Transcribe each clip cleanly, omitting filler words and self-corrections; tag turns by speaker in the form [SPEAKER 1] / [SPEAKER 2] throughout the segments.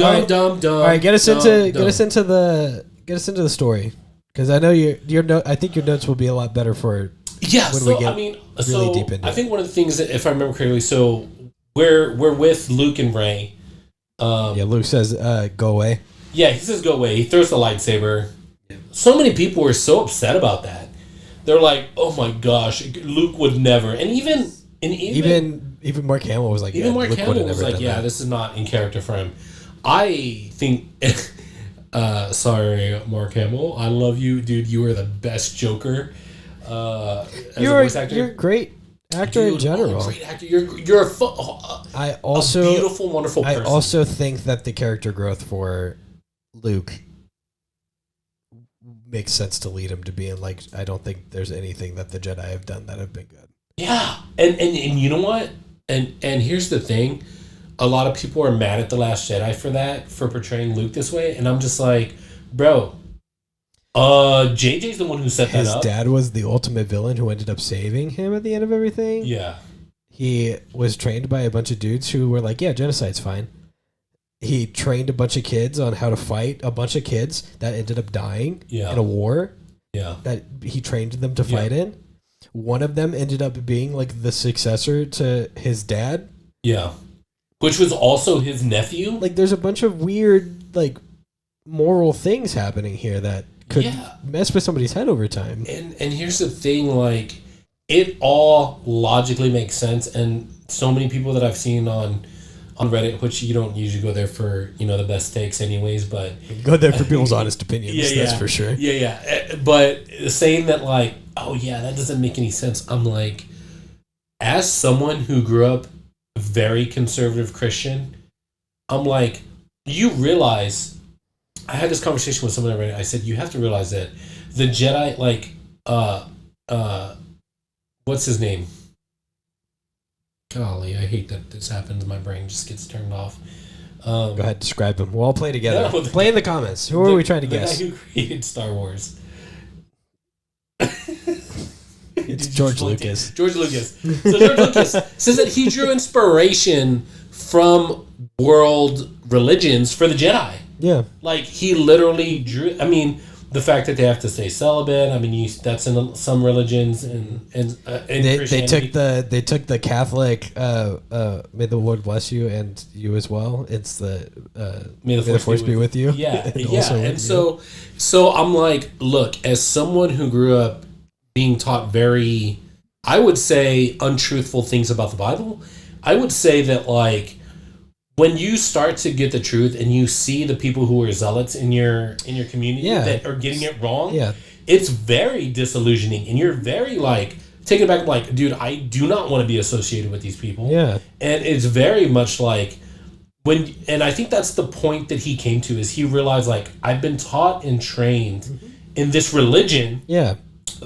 [SPEAKER 1] All right, get us into the story, because I know I think your notes will be a lot better for really deep into
[SPEAKER 2] I think one of the things that, if I remember correctly, so we're with Luke and Rey.
[SPEAKER 1] Luke says, "Go away."
[SPEAKER 2] Yeah, he says, "Go away." He throws the lightsaber. So many people were so upset about that. They're like, "Oh my gosh, Luke would never." And even
[SPEAKER 1] Mark Hamill was like,
[SPEAKER 2] "Yeah, this is not in character for him." I think, sorry, Mark Hamill, I love you, dude. You are the best Joker. As a voice actor.
[SPEAKER 1] You're a great actor in general.
[SPEAKER 2] Great actor. You're a beautiful, wonderful person.
[SPEAKER 1] I also think that the character growth for Luke makes sense to lead him to being like, I don't think there's anything that the Jedi have done that have been good.
[SPEAKER 2] Yeah, and you know what? And here's the thing. A lot of people are mad at The Last Jedi for portraying Luke this way, and I'm just like, bro, JJ's the one who set that up.
[SPEAKER 1] His dad was the ultimate villain who ended up saving him at the end of everything.
[SPEAKER 2] Yeah.
[SPEAKER 1] He was trained by a bunch of dudes who were like, yeah, genocide's fine. He trained a bunch of kids on how to fight, a bunch of kids that ended up dying in a war that he trained them to fight in. One of them ended up being like the successor to his dad.
[SPEAKER 2] Yeah. Which was also his nephew.
[SPEAKER 1] Like, there's a bunch of weird, like, moral things happening here that could mess with somebody's head over time.
[SPEAKER 2] And here's the thing, like, it all logically makes sense, and so many people that I've seen on Reddit, which you don't usually go there for, the best takes anyways, but...
[SPEAKER 1] You go there for people's honest opinions, that's for sure.
[SPEAKER 2] Yeah. But saying that, like, oh, yeah, that doesn't make any sense, I'm like, as someone who grew up very conservative Christian, I'm like, you realize, I had this conversation with someone already. I said, you have to realize that the Jedi, like, what's his name? Golly, I hate that this happens. My brain just gets turned off.
[SPEAKER 1] Go ahead, describe him. We'll all play together. Play in the comments. Who are we trying to guess?
[SPEAKER 2] The guy who created Star Wars.
[SPEAKER 1] It's George Lucas.
[SPEAKER 2] George Lucas. So George Lucas says that he drew inspiration from world religions for the Jedi.
[SPEAKER 1] Yeah.
[SPEAKER 2] Like, he literally drew... I mean, the fact that they have to stay celibate, I mean, that's in some religions, and
[SPEAKER 1] they took the Catholic, may the Lord bless you and you as well. It's the may the force be with you.
[SPEAKER 2] Yeah. And so I'm like, look, as someone who grew up being taught very, I would say, untruthful things about the Bible, I would say that, like, when you start to get the truth and you see the people who are zealots in your community that are getting it wrong, it's very disillusioning, and you're very, like, taken back, like, dude, I do not want to be associated with these people.
[SPEAKER 1] Yeah.
[SPEAKER 2] And it's very much like, and I think that's the point that he came to, is he realized, like, I've been taught and trained in this religion.
[SPEAKER 1] Yeah.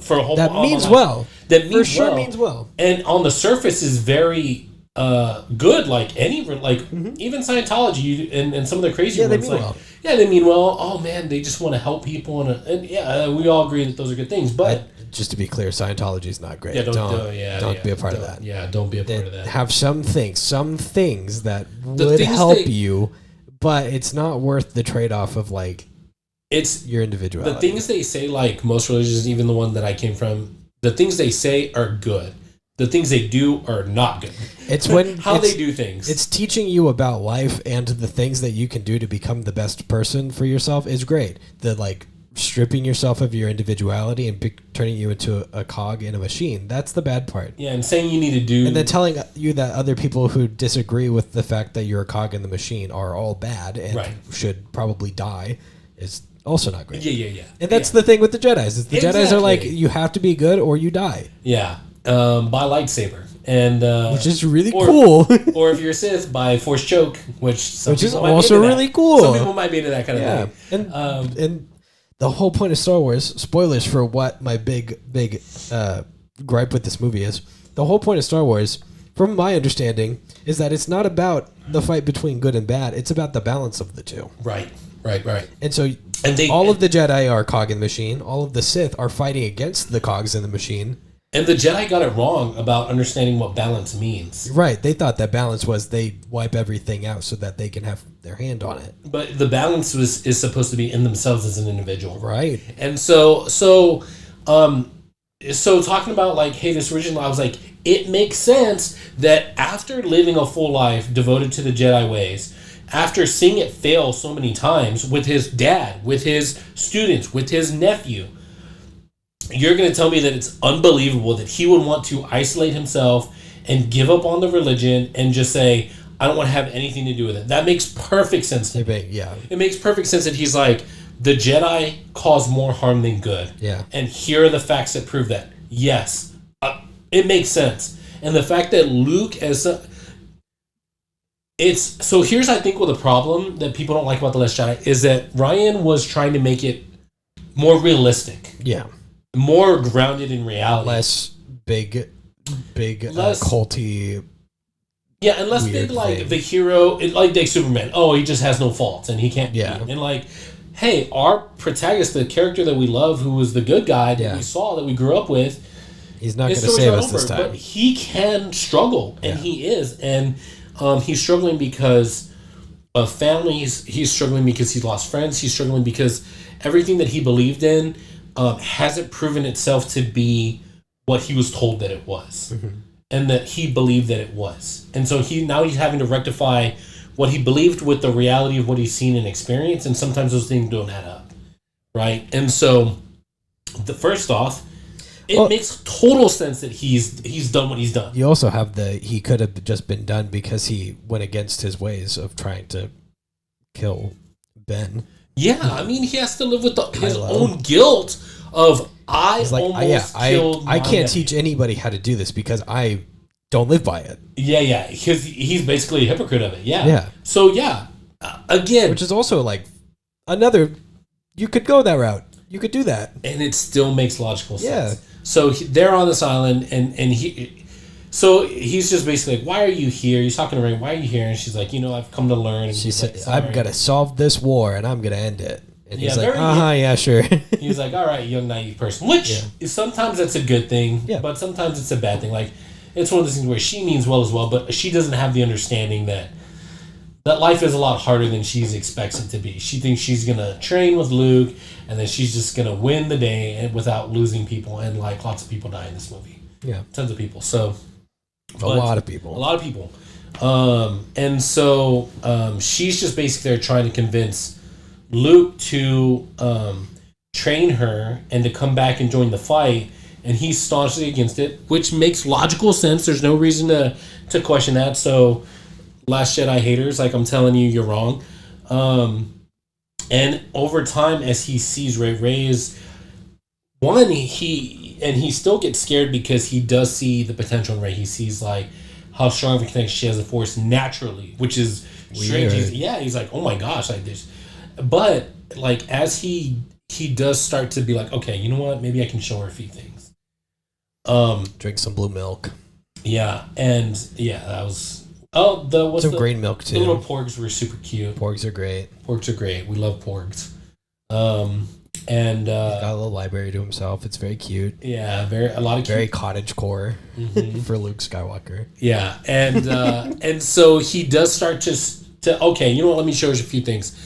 [SPEAKER 2] For a whole
[SPEAKER 1] that means well.
[SPEAKER 2] That means
[SPEAKER 1] for sure means well.
[SPEAKER 2] And on the surface is very good, like even Scientology and some of the crazy ones.
[SPEAKER 1] They mean well.
[SPEAKER 2] Yeah, they mean well. Oh man, they just want to help people, and we all agree that those are good things. But
[SPEAKER 1] just to be clear, Scientology is not great.
[SPEAKER 2] Yeah,
[SPEAKER 1] don't be a part of that.
[SPEAKER 2] Yeah, don't be a part of that.
[SPEAKER 1] Have some things that would help you, but it's not worth the trade-off of, like,
[SPEAKER 2] it's
[SPEAKER 1] your individuality.
[SPEAKER 2] The things they say, like most religions, even the one that I came from, the things they say are good. The things they do are not good.
[SPEAKER 1] It's when
[SPEAKER 2] they do things.
[SPEAKER 1] It's teaching you about life, and the things that you can do to become the best person for yourself is great. The, like, stripping yourself of your individuality and turning you into a cog in a machine. That's the bad part.
[SPEAKER 2] Yeah, and saying you need to do...
[SPEAKER 1] And then telling you that other people who disagree with the fact that you're a cog in the machine are all bad and should probably die is also not great.
[SPEAKER 2] Yeah.
[SPEAKER 1] And that's the thing with the Jedis. Is the Jedis are like, you have to be good or you die.
[SPEAKER 2] Yeah. Buy lightsaber. And
[SPEAKER 1] which is really cool.
[SPEAKER 2] Or if you're a Sith, buy Force choke, which
[SPEAKER 1] is also really cool.
[SPEAKER 2] Some people might be into that kind of thing.
[SPEAKER 1] And the whole point of Star Wars, spoilers for what my big gripe with this movie is, the whole point of Star Wars, from my understanding, is that it's not about the fight between good and bad. It's about the balance of the two.
[SPEAKER 2] Right.
[SPEAKER 1] And so all of the Jedi are cog in the machine. All of the Sith are fighting against the cogs in the machine.
[SPEAKER 2] And the Jedi got it wrong about understanding what balance means.
[SPEAKER 1] Right. They thought that balance was they wipe everything out so that they can have their hand on it.
[SPEAKER 2] But the balance is supposed to be in themselves as an individual.
[SPEAKER 1] Right.
[SPEAKER 2] And so talking about like, hey, this original, I was like, it makes sense that after living a full life devoted to the Jedi ways, after seeing it fail so many times with his dad, with his students, with his nephew, you're going to tell me that it's unbelievable that he would want to isolate himself and give up on the religion and just say, I don't want to have anything to do with it. That makes perfect sense to me.
[SPEAKER 1] Yeah.
[SPEAKER 2] It makes perfect sense that he's like, the Jedi cause more harm than good.
[SPEAKER 1] Yeah.
[SPEAKER 2] And here are the facts that prove that. Yes. It makes sense. And the fact that Luke here's I think what the problem that people don't like about The Last Jedi is that Ryan was trying to make it more realistic.
[SPEAKER 1] Yeah.
[SPEAKER 2] More grounded in reality.
[SPEAKER 1] Less big culty.
[SPEAKER 2] Yeah, and less big like the hero, like Superman. Oh, he just has no faults and he can't be. And like, hey, our protagonist, the character that we love, who was the good guy that we saw, that we grew up with,
[SPEAKER 1] he's not going to save us this time.
[SPEAKER 2] But he can struggle, and he is. And he's struggling because of families. He's struggling because he lost friends. He's struggling because everything that he believed in hasn't proven itself to be what he was told that it was. Mm-hmm. And that he believed that it was. And so he's having to rectify what he believed with the reality of what he's seen and experienced, and sometimes those things don't add up. Right? And so, first off, it makes total sense that he's done what he's done.
[SPEAKER 1] You also have he could have just been done because he went against his ways of trying to kill Ben.
[SPEAKER 2] Yeah, I mean, he has to live with his own guilt of, I
[SPEAKER 1] can't teach anybody how to do this because I don't live by it.
[SPEAKER 2] Yeah, because he's basically a hypocrite of it. Yeah. So, again.
[SPEAKER 1] Which is also like you could go that route. You could do that.
[SPEAKER 2] And it still makes logical sense. Yeah. So they're on this island, and he's just basically like, why are you here? He's talking to Ray, why are you here? And she's like, I've come to learn. And
[SPEAKER 1] she said, I'm going to solve this war, and I'm going to end it. And he's like, yeah, sure.
[SPEAKER 2] He's like, all right, young, naive person. Which, sometimes that's a good thing, but sometimes it's a bad thing. Like, it's one of those things where she means well, but she doesn't have the understanding that life is a lot harder than she expects it to be. She thinks she's going to train with Luke, and then she's just going to win the day without losing people, and, like, lots of people die in this movie. Yeah. Tons of people. So...
[SPEAKER 1] A lot of people.
[SPEAKER 2] And so she's just basically there trying to convince Luke to train her and to come back and join the fight, and he's staunchly against it, which makes logical sense. There's no reason to question that. So, Last Jedi haters, like, I'm telling you, you're wrong. And over time, as he sees Ray is one, he still gets scared because he does see the potential in Rey. He sees like how strong of a connection she has to the Force naturally, which is strange. He's like, oh my gosh, like this. But like as he does start to be like, okay, you know what? Maybe I can show her a few things.
[SPEAKER 1] Drink some blue milk.
[SPEAKER 2] Yeah, and that was
[SPEAKER 1] some green milk too.
[SPEAKER 2] The little porgs were super cute.
[SPEAKER 1] Porgs are great.
[SPEAKER 2] We love porgs.
[SPEAKER 1] And he's got a little library to himself. It's very cute.
[SPEAKER 2] Yeah, very
[SPEAKER 1] cottage core for Luke Skywalker.
[SPEAKER 2] Yeah, and so he does start to okay, you know what? Let me show you a few things.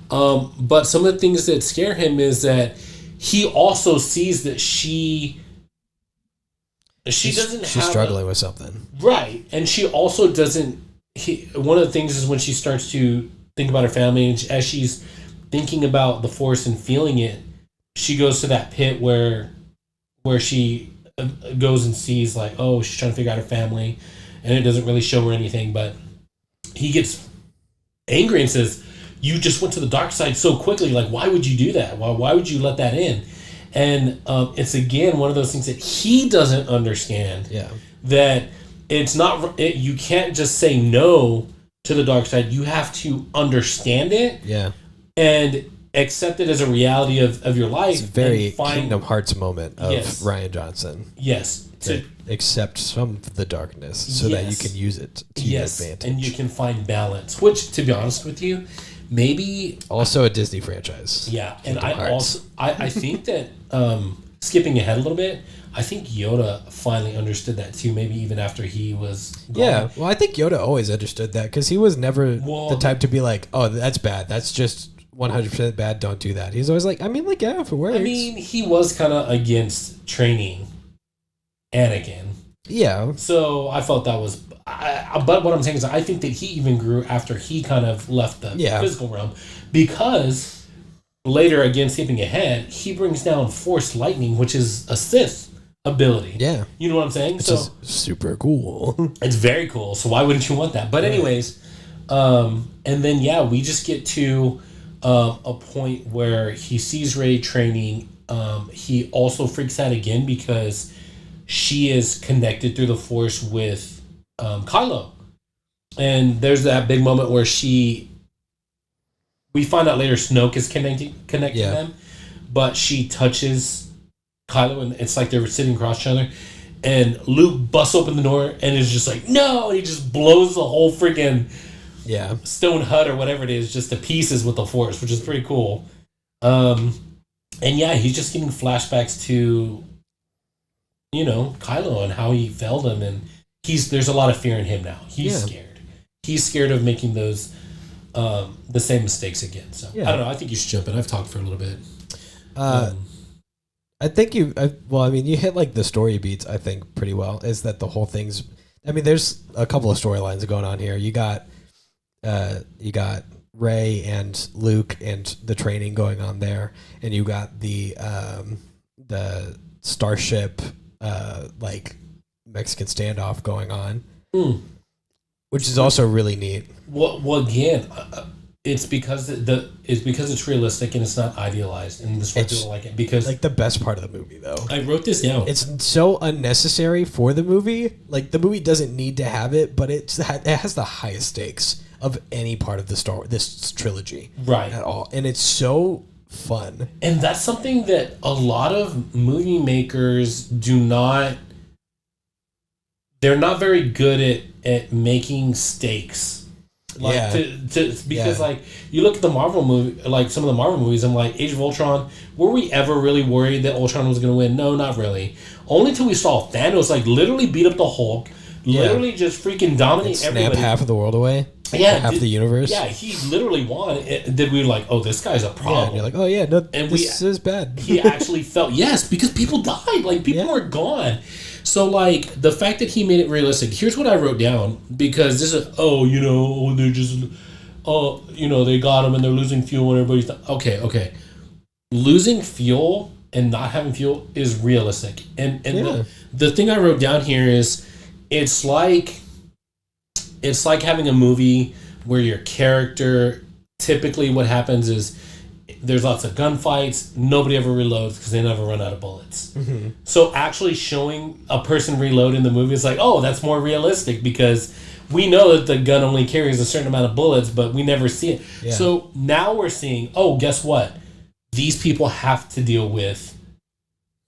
[SPEAKER 2] But some of the things that scare him is that he also sees that she's
[SPEAKER 1] struggling with something,
[SPEAKER 2] right? And she also doesn't. One of the things is when she starts to think about her family, and as she's thinking about the Force and feeling it, she goes to that pit where she goes and sees like, oh, she's trying to figure out her family, and it doesn't really show her anything. But he gets angry and says, "You just went to the dark side so quickly. Like, why would you do that? Why would you let that in?" And it's again one of those things that he doesn't understand.
[SPEAKER 1] Yeah,
[SPEAKER 2] that it's not. You can't just say no to the dark side. You have to understand it.
[SPEAKER 1] Yeah.
[SPEAKER 2] And accept it as a reality of your life.
[SPEAKER 1] It's a very Kingdom Hearts moment of Rian Johnson.
[SPEAKER 2] Yes.
[SPEAKER 1] To accept some of the darkness so that you can use it to your advantage.
[SPEAKER 2] And you can find balance, which, to be honest with you, maybe...
[SPEAKER 1] Also a Disney franchise.
[SPEAKER 2] Yeah. Kingdom Hearts. I think that, skipping ahead a little bit, I think Yoda finally understood that too. Maybe even after he was gone.
[SPEAKER 1] Yeah, well, I think Yoda always understood that because he was never the type to be like, "Oh, that's bad. That's just 100% bad. Don't do that." He's always like, "I mean, like, yeah, if it works."
[SPEAKER 2] I mean, he was kind of against training Anakin.
[SPEAKER 1] Yeah.
[SPEAKER 2] So I felt that was. But what I'm saying is, I think that he even grew after he kind of left the physical realm, because later, again, skipping ahead, he brings down Force Lightning, which is a Sith ability.
[SPEAKER 1] Yeah.
[SPEAKER 2] You know what I'm saying?
[SPEAKER 1] Which is super cool.
[SPEAKER 2] It's very cool. So why wouldn't you want that? But anyways, and then we just get to a point where he sees Rey training. He also freaks out again because she is connected through the Force with Kylo. And there's that big moment where we find out later Snoke is connecting them, but she touches Kylo, and it's like they were sitting across each other, and Luke busts open the door and is just like, no, and he just blows the whole freaking stone hut or whatever it is just to pieces with the Force, which is pretty cool. And he's just getting flashbacks to, Kylo and how he failed him, and there's a lot of fear in him now. He's scared. He's scared of making those the same mistakes again. So I don't know. I think you should jump in. I've talked for a little bit.
[SPEAKER 1] I think you hit like the story beats, I think, pretty well. Is that the whole thing's, there's a couple of storylines going on here. You got Rey and Luke and the training going on there, and you got the starship like Mexican standoff going on, which is also really neat.
[SPEAKER 2] Well, again, it's because it's realistic and it's not idealized, and this is why people like it. Because
[SPEAKER 1] like the best part of the movie, though,
[SPEAKER 2] I wrote this down.
[SPEAKER 1] It's so unnecessary for the movie. Like the movie doesn't need to have it, but it has the highest stakes of any part of this trilogy,
[SPEAKER 2] right?
[SPEAKER 1] At all, and it's so fun.
[SPEAKER 2] And that's something that a lot of movie makers do not. They're not very good at making stakes. Because like you look at the Marvel movie, like some of the Marvel movies, I'm like, Age of Ultron, were we ever really worried that Ultron was going to win? No, not really. Only till we saw Thanos like literally beat up the Hulk, literally just freaking dominate everybody.
[SPEAKER 1] Snap half of the world away.
[SPEAKER 2] Yeah,
[SPEAKER 1] half the universe.
[SPEAKER 2] Yeah, he literally won. Did we like, oh, this guy's a problem?
[SPEAKER 1] Yeah, and you're like, oh yeah, no, and this is bad.
[SPEAKER 2] He actually felt because people died, like people were gone. So, like, the fact that he made it realistic, here's what I wrote down, because this is, they're just, they got him and they're losing fuel and everybody's, okay. Losing fuel and not having fuel is realistic. And the thing I wrote down here is, it's like having a movie where your character, typically what happens is, there's lots of gunfights. Nobody ever reloads because they never run out of bullets. Mm-hmm. So actually showing a person reload in the movie is like, oh, that's more realistic because we know that the gun only carries a certain amount of bullets, but we never see it. Yeah. So now we're seeing, oh, guess what? These people have to deal with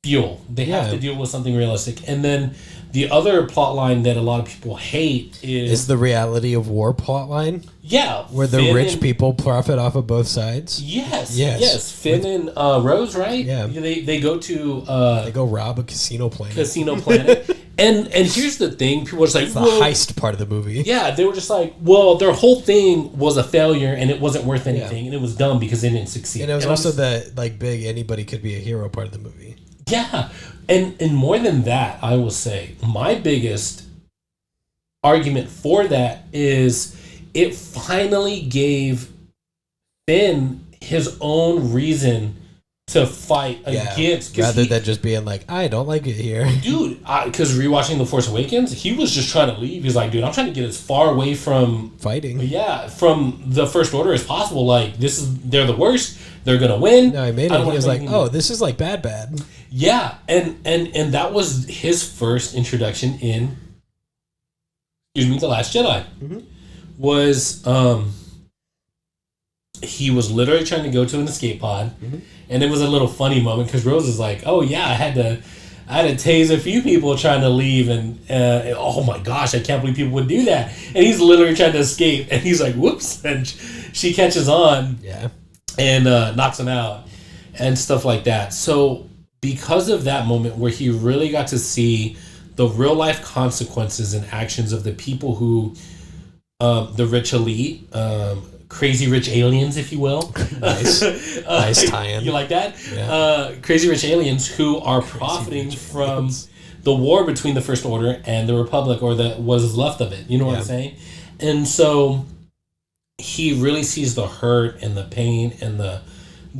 [SPEAKER 2] fuel. They have to deal with something realistic. And then the other plot line that a lot of people hate is
[SPEAKER 1] the reality of war plot line.
[SPEAKER 2] Yeah.
[SPEAKER 1] Where the rich people profit off of both sides.
[SPEAKER 2] Yes. Finn and Rose, right? Yeah. They go to...
[SPEAKER 1] they go rob a casino planet.
[SPEAKER 2] And here's the thing. People are just like...
[SPEAKER 1] It's the heist part of the movie.
[SPEAKER 2] Yeah. They were just like, well, their whole thing was a failure and it wasn't worth anything. And it was dumb because they didn't succeed.
[SPEAKER 1] And it was also the big anybody could be a hero part of the movie.
[SPEAKER 2] Yeah. And more than that, I will say, my biggest argument for that is it finally gave Finn his own reason to fight against.
[SPEAKER 1] Rather than just being like, I don't like it here.
[SPEAKER 2] Dude, because rewatching The Force Awakens, he was just trying to leave. He's like, dude, I'm trying to get as far away from...
[SPEAKER 1] fighting.
[SPEAKER 2] Yeah, from the First Order as possible. Like, they're the worst. They're going to win.
[SPEAKER 1] No, he was like, oh, this is like bad.
[SPEAKER 2] Yeah, and that was his first introduction in, The Last Jedi. Mm-hmm. Was, he was literally trying to go to an escape pod, mm-hmm. and it was a little funny moment because Rose is like, "Oh yeah, I had to tase a few people trying to leave, and oh my gosh, I can't believe people would do that." And he's literally trying to escape, and he's like, "Whoops!" And she catches on, and knocks him out, and stuff like that. So because of that moment where he really got to see the real life consequences and actions of the people who, the rich elite, crazy rich aliens, if you will.
[SPEAKER 1] Nice. Nice tie-in.
[SPEAKER 2] You like that?
[SPEAKER 1] Yeah.
[SPEAKER 2] Crazy rich aliens who are profiting from the war between the First Order and the Republic, or what was left of it. You know what I'm saying? And so he really sees the hurt and the pain and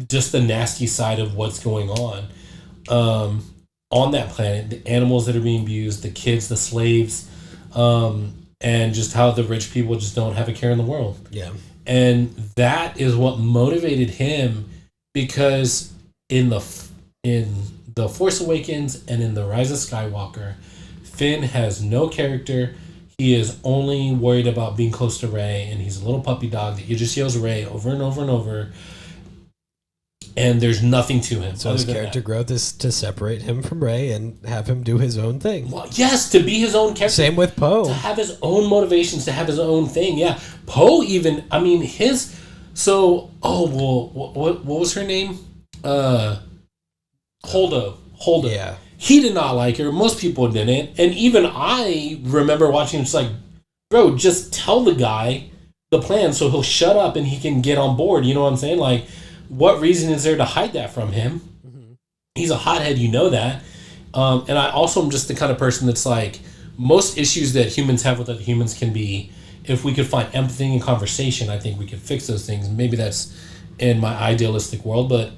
[SPEAKER 2] just the nasty side of what's going on that planet, the animals that are being abused, the kids, the slaves, and just how the rich people just don't have a care in the world.
[SPEAKER 1] Yeah.
[SPEAKER 2] And that is what motivated him, because in the Force Awakens and in the Rise of Skywalker, Finn has no character. He is only worried about being close to Rey, and he's a little puppy dog that you just yells Rey over and over and over. And there's nothing to him.
[SPEAKER 1] So his character growth is to separate him from Rey and have him do his own thing.
[SPEAKER 2] Well, yes, to be his own character.
[SPEAKER 1] Same with Poe.
[SPEAKER 2] To have his own motivations, to have his own thing. Yeah. Poe even, I mean, what was her name? Holdo.
[SPEAKER 1] Yeah.
[SPEAKER 2] He did not like her. Most people didn't. And even I remember watching him just like, bro, just tell the guy the plan so he'll shut up and he can get on board. You know what I'm saying? Like, what reason is there to hide that from him? Mm-hmm. He's a hothead, you know that. And I also am just the kind of person that's like, most issues that humans have with other humans can be, if we could find empathy and conversation, I think we could fix those things. Maybe that's in my idealistic world, but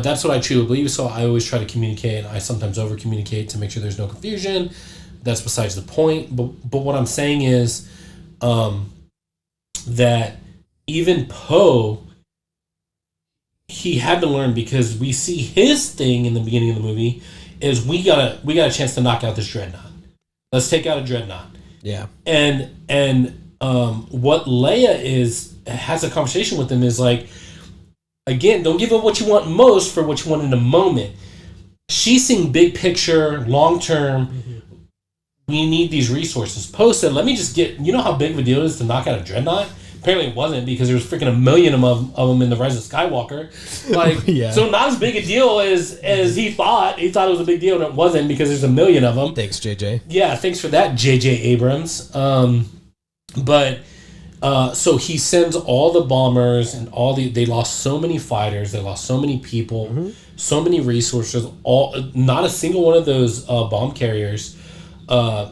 [SPEAKER 2] that's what I truly believe. So I always try to communicate. I sometimes over communicate to make sure there's no confusion. That's besides the point. But what I'm saying is that even Poe, he had to learn, because we see his thing in the beginning of the movie is we got a chance to knock out this dreadnought. Let's take out a dreadnought.
[SPEAKER 1] Yeah.
[SPEAKER 2] And what Leia has a conversation with him is like, again, don't give up what you want most for what you want in the moment. She's seeing big picture, long term. Mm-hmm. We need these resources. Poe said, let me just you know how big of a deal it is to knock out a dreadnought? Apparently it wasn't, because there was freaking a million of them in the Rise of Skywalker. Like, yeah. So not as big a deal as he thought. He thought it was a big deal, and it wasn't, because there's a million of them.
[SPEAKER 1] Thanks, JJ.
[SPEAKER 2] Yeah, thanks for that, JJ Abrams. So he sends all the bombers and they lost so many fighters, they lost so many people, mm-hmm. so many resources. Not a single one of those bomb carriers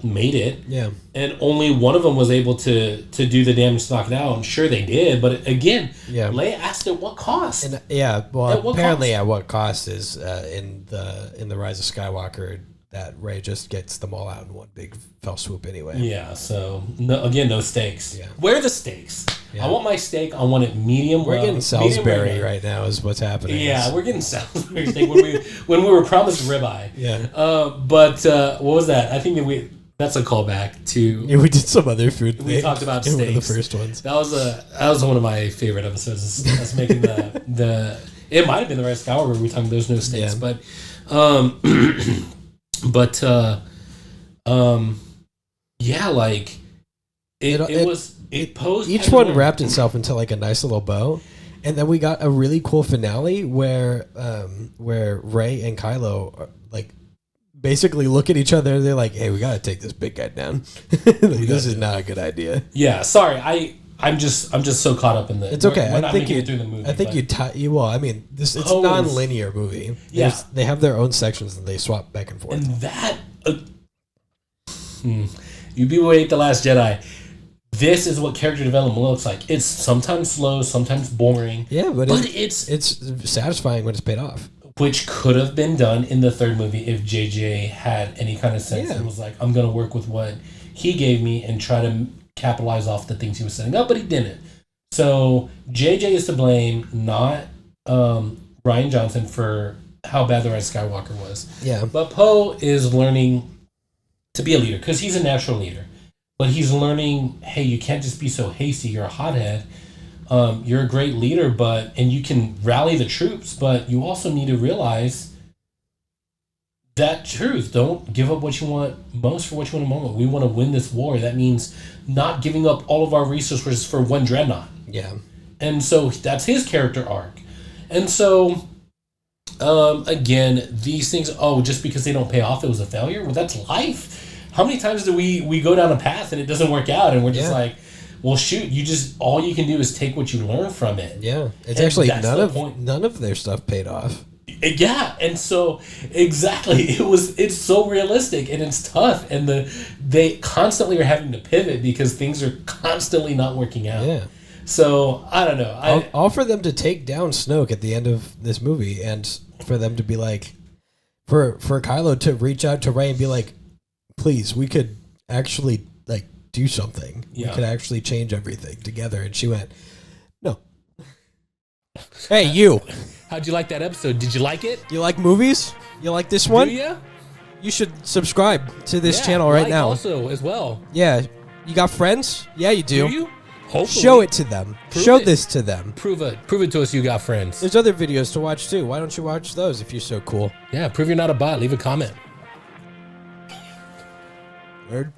[SPEAKER 2] made it. Yeah. And only one of them was able to do the damage to knock it out. And sure, they did. But again, Leia asked at what cost?
[SPEAKER 1] And, apparently at what cost is in the Rise of Skywalker, that Rey just gets them all out in one big fell swoop anyway.
[SPEAKER 2] Yeah, so no stakes. Yeah. Where are the stakes? Yeah. I want my steak. I want it medium.
[SPEAKER 1] We're getting Salisbury right now is what's happening.
[SPEAKER 2] Yeah, we're getting Salisbury steak when we were promised ribeye. Yeah. But what was that? I think that's a callback to.
[SPEAKER 1] Yeah, we did some other food.
[SPEAKER 2] We talked about steaks. One of the
[SPEAKER 1] first ones.
[SPEAKER 2] That was one of my favorite episodes. Us making the. It might have been the Rise of Skywalker where we talking there's no steaks, but. Like it posed.
[SPEAKER 1] Each one wrapped itself into like a nice little bow, and then we got a really cool finale where Rey and Kylo are, like basically look at each other. And they're like, "Hey, we got to take this big guy down. This is not a good idea."
[SPEAKER 2] Yeah, sorry, I'm just so caught up in the.
[SPEAKER 1] It's okay.
[SPEAKER 2] I think you through the movie.
[SPEAKER 1] I think well, I mean, it's a non-linear movie. Yeah, they have their own sections and they swap back and forth.
[SPEAKER 2] And that, you people wait The Last Jedi. This is what character development looks like. It's sometimes slow, sometimes boring.
[SPEAKER 1] Yeah, but it's satisfying when it's paid off.
[SPEAKER 2] Which could have been done in the third movie if JJ had any kind of sense and was like, I'm going to work with what he gave me and try to capitalize off the things he was setting up, but he didn't. So JJ is to blame, not Rian Johnson, for how bad the Rise of Skywalker was. Yeah. But Poe is learning to be a leader because he's a natural leader. But he's learning, hey, you can't just be so hasty. You're a hothead. You're a great leader, and you can rally the troops, but you also need to realize that truth. Don't give up what you want most for what you want in a moment. We want to win this war. That means not giving up all of our resources for one dreadnought. Yeah. And so that's his character arc. And so again, these things, just because they don't pay off, it was a failure? Well, that's life. How many times do we go down a path and it doesn't work out and we're just like, well, shoot, all you can do is take what you learn from it.
[SPEAKER 1] Yeah. It's actually none of their stuff paid off.
[SPEAKER 2] Yeah, and so exactly, it's so realistic and it's tough, and they constantly are having to pivot because things are constantly not working out.
[SPEAKER 1] Yeah.
[SPEAKER 2] So I don't know.
[SPEAKER 1] All for them to take down Snoke at the end of this movie, and for them to be like, for Kylo to reach out to Rey and be like, please, we could actually like do something. Yeah. We could actually change everything together. And she went, no. Hey, you.
[SPEAKER 2] How'd you like that episode? Did you like it?
[SPEAKER 1] You like movies? You like this one?
[SPEAKER 2] Do you?
[SPEAKER 1] You should subscribe to this channel right now.
[SPEAKER 2] Also, as well.
[SPEAKER 1] Yeah. You got friends? Yeah, you do.
[SPEAKER 2] Do you? Hopefully.
[SPEAKER 1] Show it to them. Show this to them.
[SPEAKER 2] Prove it to us you got friends.
[SPEAKER 1] There's other videos to watch too. Why don't you watch those if you're so cool?
[SPEAKER 2] Yeah, prove you're not a bot. Leave a comment.
[SPEAKER 1] Nerd.